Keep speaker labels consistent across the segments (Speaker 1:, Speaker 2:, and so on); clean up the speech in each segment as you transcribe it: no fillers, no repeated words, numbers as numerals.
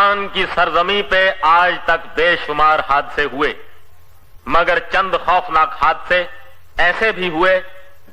Speaker 1: हिंदुस्तान की सरजमी पे आज तक बेशुमार हादसे हुए, मगर चंद खौफनाक हादसे ऐसे भी हुए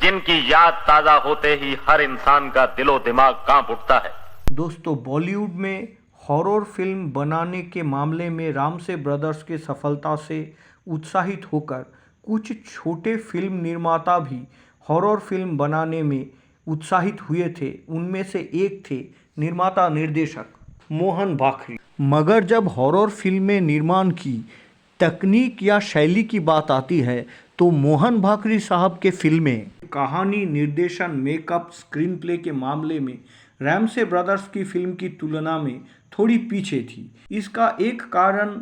Speaker 1: जिनकी याद ताजा होते ही हर इंसान का दिलो दिमाग कांप उठता है।
Speaker 2: दोस्तों, बॉलीवुड में हॉरर फिल्म बनाने के मामले में रामसे ब्रदर्स के सफलता से उत्साहित होकर कुछ छोटे फिल्म निर्माता भी हॉरर फिल्म बनाने में उत्साहित हुए थे। उनमें से एक थे निर्माता निर्देशक मोहन भाखरी। मगर जब हॉरर फिल्में निर्माण की तकनीक या शैली की बात आती है तो मोहन भाखरी साहब के फिल्में कहानी, निर्देशन, मेकअप, स्क्रीन प्ले के मामले में रामसे ब्रदर्स की फिल्म की तुलना में थोड़ी पीछे थी। इसका एक कारण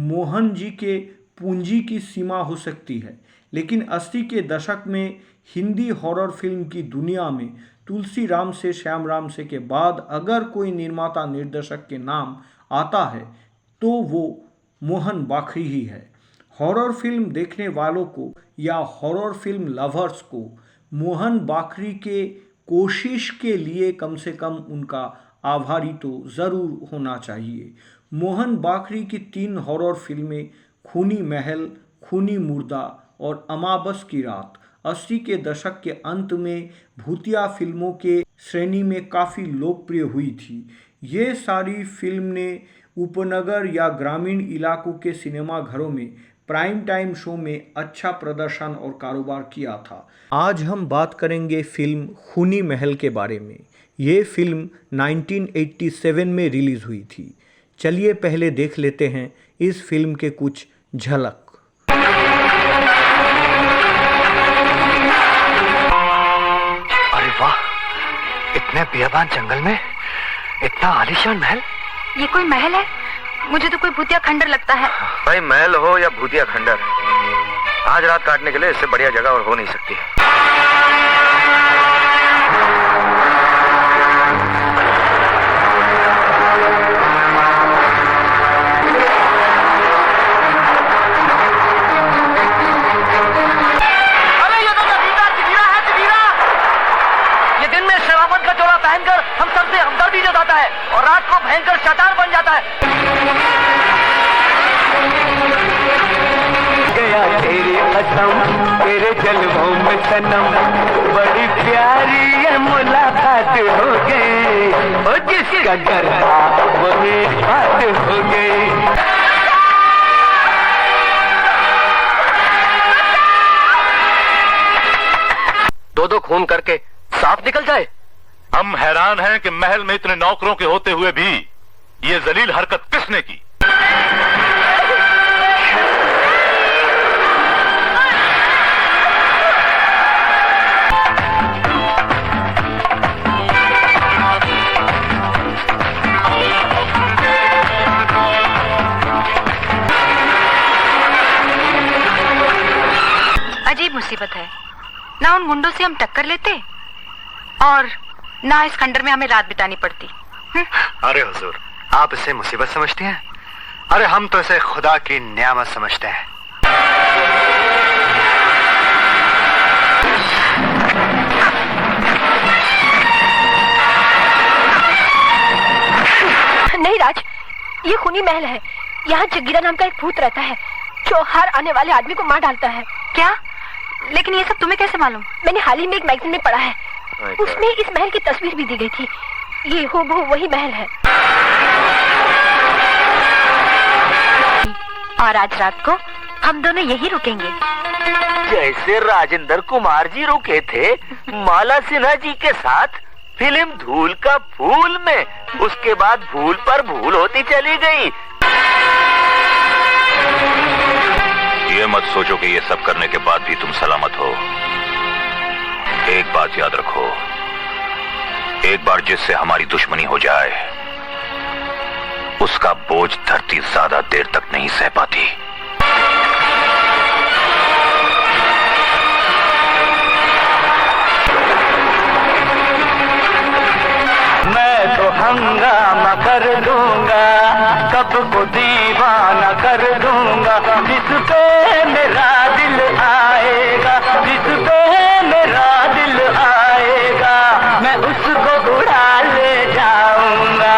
Speaker 2: मोहन जी के पूंजी की सीमा हो सकती है, लेकिन 80 के दशक में हिंदी हॉरर फिल्म की दुनिया में तुलसी राम से, श्याम राम से के बाद अगर कोई निर्माता निर्देशक के नाम आता है तो वो मोहन भाखरी ही है। हॉरर फिल्म देखने वालों को या हॉरर फिल्म लवर्स को मोहन भाखरी के कोशिश के लिए कम से कम उनका आभारी तो ज़रूर होना चाहिए। मोहन भाखरी की 3 हॉरर फिल्में खूनी महल, खूनी मुर्दा और अमावस की रात 80 के दशक के अंत में भूतिया फिल्मों के श्रेणी में काफ़ी लोकप्रिय हुई थी। ये सारी फिल्म ने उपनगर या ग्रामीण इलाकों के सिनेमा घरों में प्राइम टाइम शो में अच्छा प्रदर्शन और कारोबार किया था। आज हम बात करेंगे फिल्म खूनी महल के बारे में। ये फिल्म 1987 में रिलीज़ हुई थी। चलिए पहले देख लेते हैं इस फिल्म के कुछ झलक।
Speaker 3: अरे वाह, इतने बियाबान जंगल में इतना आलीशान महल।
Speaker 4: ये कोई महल है? मुझे तो कोई भूतिया खंडर लगता है।
Speaker 3: भाई महल हो या भूतिया खंडर, आज रात काटने के लिए इससे बढ़िया जगह और हो नहीं सकती।
Speaker 5: अरे ये तो जगीरा है, जगीरा। ये दिन में शराफत का चोला पहनकर हम सबसे हमदर्दी जताता है और रात को भयंकर शैतान बन जाता है।
Speaker 6: गया तेरी कसम, तेरे जलवों में सनम, बड़ी प्यारी ये मुलाकात हो गई, और जिसका डर था वही बात हो गई।
Speaker 3: दो खून करके साफ निकल जाए।
Speaker 1: हम हैरान हैं कि महल में इतने नौकरों के होते हुए भी ये जलील हरकत किसने की।
Speaker 4: अजीब मुसीबत है, ना उन गुंडों से हम टक्कर लेते और ना इस खंडर में हमें रात बितानी पड़ती।
Speaker 3: अरे हुजूर, आप इसे मुसीबत समझती हैं? अरे हम तो इसे खुदा की नियामत समझते हैं।
Speaker 4: नहीं राज, ये खूनी महल है। यहाँ जगीरा नाम का एक भूत रहता है जो हर आने वाले आदमी को मार डालता है। क्या? लेकिन ये सब तुम्हें कैसे मालूम? मैंने हाल ही में एक मैगजीन में पढ़ा है, उसमें इस महल की तस्वीर भी दी गई थी। ये हूबहू वही महल है। और आज रात को हम दोनों यही रुकेंगे।
Speaker 5: जैसे राजेंद्र कुमार जी रुके थे माला सिन्हा जी के साथ फिल्म धूल का फूल में, उसके बाद भूल पर भूल होती चली गई।
Speaker 1: ये मत सोचो कि ये सब करने के बाद भी तुम सलामत हो। एक बात याद रखो, एक बार जिससे हमारी दुश्मनी हो जाए उसका बोझ धरती ज्यादा देर तक नहीं सह पाती।
Speaker 6: मैं तो हंगामा कर दूंगा, सबको दीवाना कर दूंगा, जिस पे मेरा दिल आएगा, जिस पे मेरा दिल आएगा, मैं उसको उड़ा ले जाऊंगा।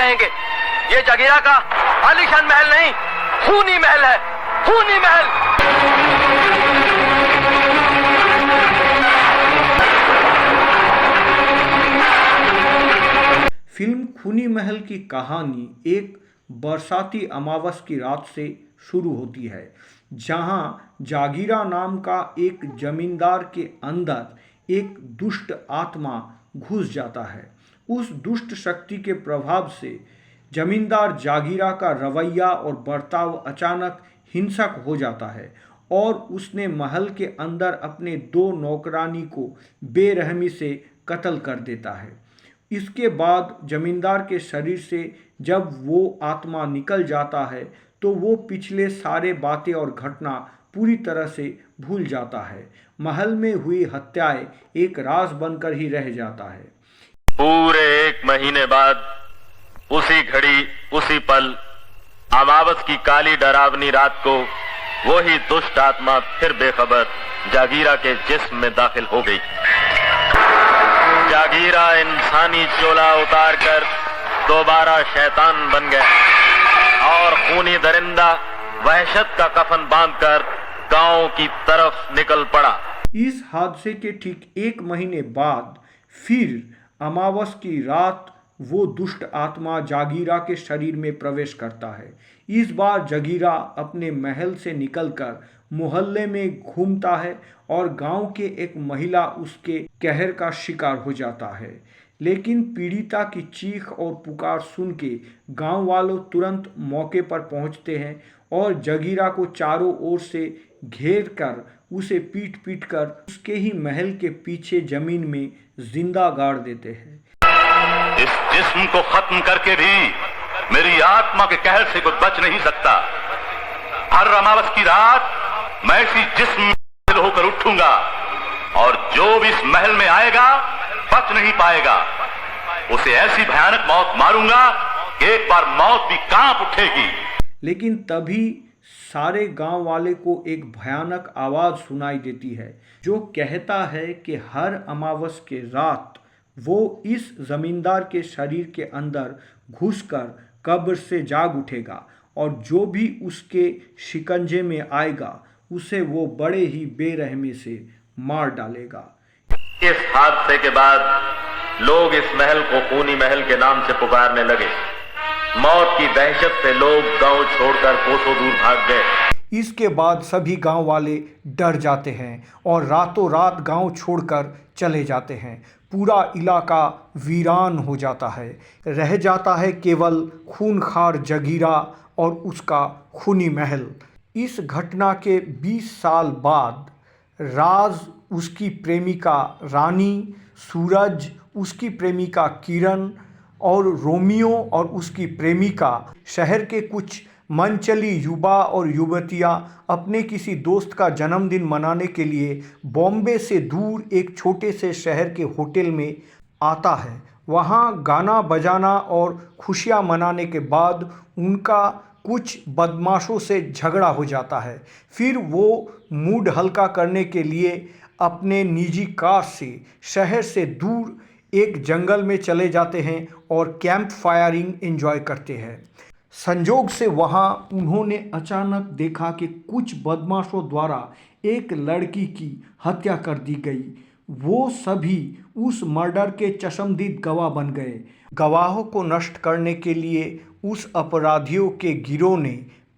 Speaker 5: रहेंगे। ये जगीरा का आलीशान महल नहीं, खूनी महल है, खूनी महल।
Speaker 2: फिल्म खूनी महल की कहानी एक बरसाती अमावस की रात से शुरू होती है, जहां जागीरा नाम का एक जमींदार के अंदर एक दुष्ट आत्मा घुस जाता है। उस दुष्ट शक्ति के प्रभाव से जमींदार जागीरा का रवैया और बर्ताव अचानक हिंसक हो जाता है और उसने महल के अंदर अपने 2 नौकरानी को बेरहमी से कत्ल कर देता है। इसके बाद जमींदार के शरीर से जब वो आत्मा निकल जाता है तो वो पिछले सारे बातें और घटना पूरी तरह से भूल जाता है। महल में हुई हत्याएं एक राज बनकर ही रह जाता है।
Speaker 1: पूरे 1 महीने बाद उसी घड़ी उसी पल अमावस की काली डरावनी रात को वही दुष्ट आत्मा फिर बेखबर जागीरा के जिस्म में दाखिल हो गई। जागीरा इंसानी चोला उतारकर दोबारा शैतान बन गया और खूनी दरिंदा वहशत का कफन बांधकर गांव की तरफ निकल पड़ा।
Speaker 2: इस हादसे के ठीक 1 महीने बाद फिर अमावस की रात वो दुष्ट आत्मा जागीरा के शरीर में प्रवेश करता है। इस बार जागीरा अपने महल से निकलकर मोहल्ले में घूमता है और गांव के एक महिला उसके कहर का शिकार हो जाता है। लेकिन पीड़िता की चीख और पुकार सुन के गांव वालों तुरंत मौके पर पहुंचते हैं और जागीरा को चारों ओर से घेर कर उसे पीट पीट कर उसके ही महल के पीछे जमीन में जिंदा गाड़ देते हैं।
Speaker 7: इस जिस्म को खत्म करके भी मेरी आत्मा के कहर से कुछ बच नहीं सकता। हर अमावस की रात मैं इसी जिस्म में होकर उठूंगा और जो भी इस महल में आएगा बच नहीं पाएगा। उसे ऐसी भयानक मौत मारूंगा कि एक बार मौत भी कांप उठेगी।
Speaker 2: लेकिन तभी सारे गांव वाले को एक भयानक आवाज सुनाई देती है जो कहता है कि हर अमावस के रात वो इस जमींदार के शरीर के अंदर घुसकर कब्र से जाग उठेगा और जो भी उसके शिकंजे में आएगा उसे वो बड़े ही बेरहमी से मार डालेगा।
Speaker 1: इस हादसे के बाद लोग इस महल को खूनी महल के नाम से पुकारने लगे। मौत की दहशत से लोग गांव छोड़कर कोसों दूर भाग गए।
Speaker 2: इसके बाद सभी गांव वाले डर जाते हैं और रातों रात गांव छोड़कर चले जाते हैं। पूरा इलाका वीरान हो जाता है। रह जाता है केवल खूनखार जागीरा और उसका खूनी महल। इस घटना के 20 साल बाद राज, उसकी प्रेमिका रानी, सूरज, उसकी प्रेमिका किरण और रोमियो और उसकी प्रेमिका, शहर के कुछ मनचली युवा और युवतियां अपने किसी दोस्त का जन्मदिन मनाने के लिए बॉम्बे से दूर एक छोटे से शहर के होटल में आता है। वहां गाना बजाना और खुशियां मनाने के बाद उनका कुछ बदमाशों से झगड़ा हो जाता है। फिर वो मूड हल्का करने के लिए अपने निजी कार से शहर से दूर एक जंगल में चले जाते हैं और कैंप फायरिंग एंजॉय करते हैं। संजोग से वहां उन्होंने अचानक देखा कि कुछ बदमाशों द्वारा एक लड़की की हत्या कर दी गई। वो सभी उस मर्डर के चश्मदीद गवाह बन गए। गवाहों को नष्ट करने के लिए उस अपराधियों के गिरोह ने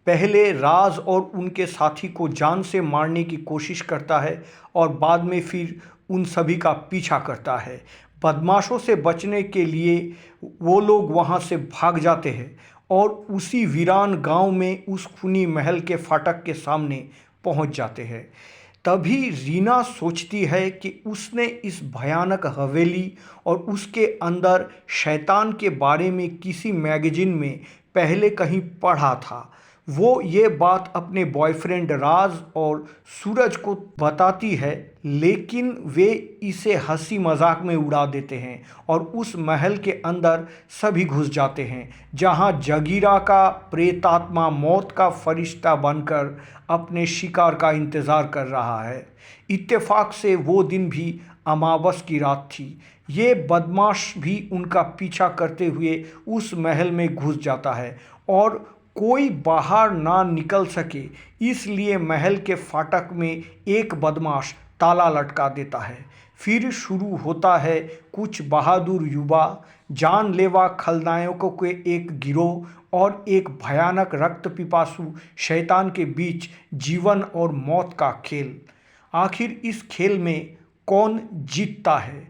Speaker 2: पहले राज और उनके साथी को जान से मारने की कोशिश करता है और बाद में फिर उन सभी का पीछा करता है। बदमाशों से बचने के लिए वो लोग वहाँ से भाग जाते हैं और उसी वीरान गांव में उस खूनी महल के फाटक के सामने पहुंच जाते हैं। तभी रीना सोचती है कि उसने इस भयानक हवेली और उसके अंदर शैतान के बारे में किसी मैगजीन में पहले कहीं पढ़ा था। वो ये बात अपने बॉयफ्रेंड राज और सूरज को बताती है, लेकिन वे इसे हंसी मजाक में उड़ा देते हैं और उस महल के अंदर सभी घुस जाते हैं, जहां जागीरा का प्रेतात्मा मौत का फरिश्ता बनकर अपने शिकार का इंतज़ार कर रहा है। इत्तेफाक से वो दिन भी अमावस की रात थी। ये बदमाश भी उनका पीछा करते हुए उस महल में घुस जाता है और कोई बाहर ना निकल सके इसलिए महल के फाटक में एक बदमाश ताला लटका देता है। फिर शुरू होता है कुछ बहादुर युवा, जानलेवा खलनायकों के एक गिरोह और एक भयानक रक्त पिपासु शैतान के बीच जीवन और मौत का खेल। आखिर इस खेल में कौन जीतता है?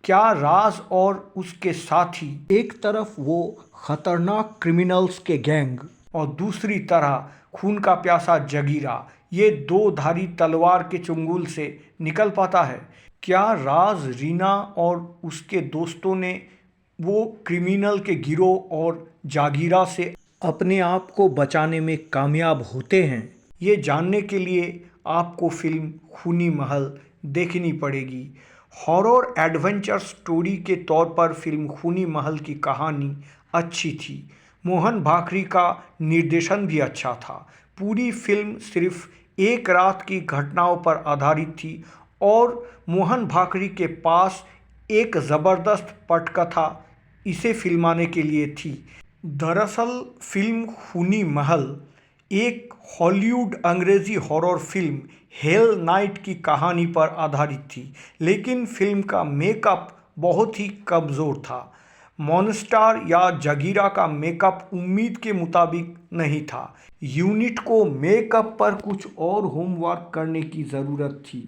Speaker 2: क्या राज और उसके साथी, एक तरफ वो खतरनाक क्रिमिनल्स के गैंग और दूसरी तरह खून का प्यासा जगीरा, ये दो धारी तलवार के चंगुल से निकल पाता है? क्या राज रीना और उसके दोस्तों ने वो क्रिमिनल के गिरोह और जागीरा से अपने आप को बचाने में कामयाब होते हैं? ये जानने के लिए आपको फिल्म खूनी महल देखनी पड़ेगी। हॉरर एडवेंचर स्टोरी के तौर पर फिल्म खूनी महल की कहानी अच्छी थी। मोहन भाकरी का निर्देशन भी अच्छा था। पूरी फिल्म सिर्फ एक रात की घटनाओं पर आधारित थी और मोहन भाकरी के पास एक ज़बरदस्त पटकथा इसे फिल्माने के लिए थी। दरअसल फिल्म खूनी महल एक हॉलीवुड अंग्रेज़ी हॉरर फिल्म हेल नाइट की कहानी पर आधारित थी, लेकिन फिल्म का मेकअप बहुत ही कमज़ोर था। मॉन्स्टर या जगीरा का मेकअप उम्मीद के मुताबिक नहीं था। यूनिट को मेकअप पर कुछ और होमवर्क करने की ज़रूरत थी।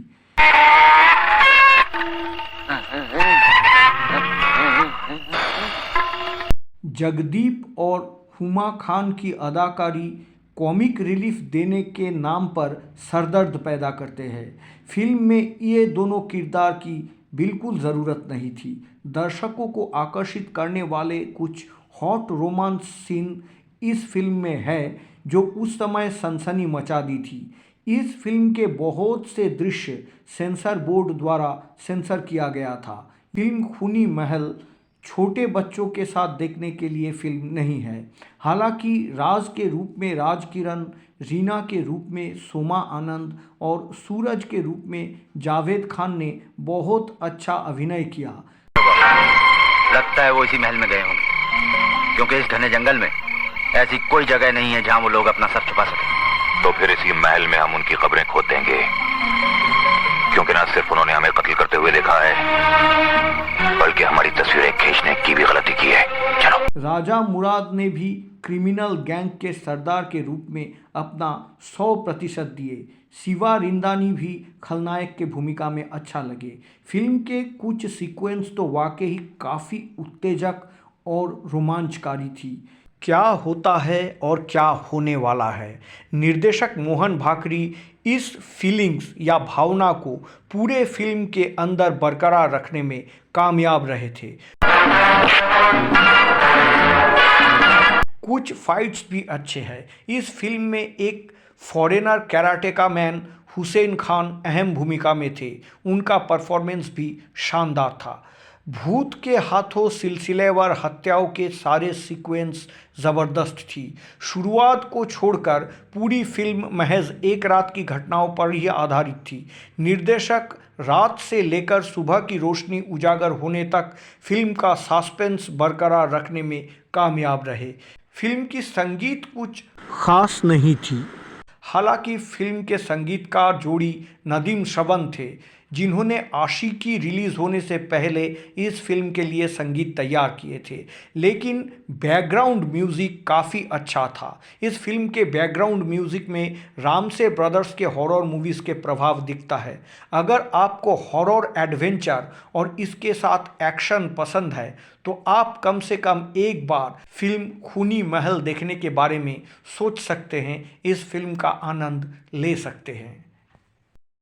Speaker 2: जगदीप और हुमा खान की अदाकारी कॉमिक रिलीफ देने के नाम पर सरदर्द पैदा करते हैं। फिल्म में ये दोनों किरदार की बिल्कुल ज़रूरत नहीं थी। दर्शकों को आकर्षित करने वाले कुछ हॉट रोमांस सीन इस फिल्म में है जो उस समय सनसनी मचा दी थी। इस फिल्म के बहुत से दृश्य सेंसर बोर्ड द्वारा सेंसर किया गया था। फिल्म खूनी महल छोटे बच्चों के साथ देखने के लिए फिल्म नहीं है। हालांकि राज के रूप में राज किरण, रीना के रूप में सोमा आनंद और सूरज के रूप में जावेद खान ने बहुत अच्छा अभिनय किया।
Speaker 5: लगता है वो इसी महल में गए होंगे, क्योंकि इस घने जंगल में ऐसी कोई जगह नहीं है जहां वो लोग अपना सर छुपा सकें।
Speaker 7: तो फिर इसी महल में हम उनकी खबरें खोद देंगे, क्योंकि ना सिर्फ उन्होंने हमें कत्ल करते हुए देखा है, बल्कि हमारी तस्वीरें खींचने की भी गलती की है। चलो।
Speaker 2: राजा मुराद ने भी क्रिमिनल गैंग के सरदार के रूप में अपना 100% दिए। शिवा रिंदानी भी खलनायक के भूमिका में अच्छा लगे। फिल्म के कुछ सीक्वेंस तो वाकई काफ़ी उत्तेजक और रोमांचकारी थी। क्या होता है और क्या होने वाला है? निर्देशक मोहन भाकरी इस फीलिंग्स या भावना को पूरे फिल्म के अंदर बरकरार रखने में कामयाब रहे थे। कुछ फाइट्स भी अच्छे हैं। इस फिल्म में एक foreigner karateka man Hussain Khan अहम भूमिका में थे। उनका परफॉर्मेंस भी शानदार था। भूत के हाथों सिलसिलेवार हत्याओं के सारे सीक्वेंस ज़बरदस्त थी। शुरुआत को छोड़कर पूरी फिल्म महज एक रात की घटनाओं पर ही आधारित थी। निर्देशक रात से लेकर सुबह की रोशनी उजागर होने तक फिल्म का सस्पेंस बरकरार रखने में कामयाब रहे। फिल्म की संगीत कुछ खास नहीं थी। हालांकि फिल्म के संगीतकार जोड़ी नदीम श्रवण थे, जिन्होंने आशिकी रिलीज़ होने से पहले इस फिल्म के लिए संगीत तैयार किए थे, लेकिन बैकग्राउंड म्यूज़िक काफ़ी अच्छा था। इस फिल्म के बैकग्राउंड म्यूज़िक में रामसे ब्रदर्स के हॉरर मूवीज़ के प्रभाव दिखता है। अगर आपको हॉरर एडवेंचर और इसके साथ एक्शन पसंद है तो आप कम से कम एक बार फिल्म खूनी महल देखने के बारे में सोच सकते हैं। इस फिल्म का आनंद ले सकते हैं।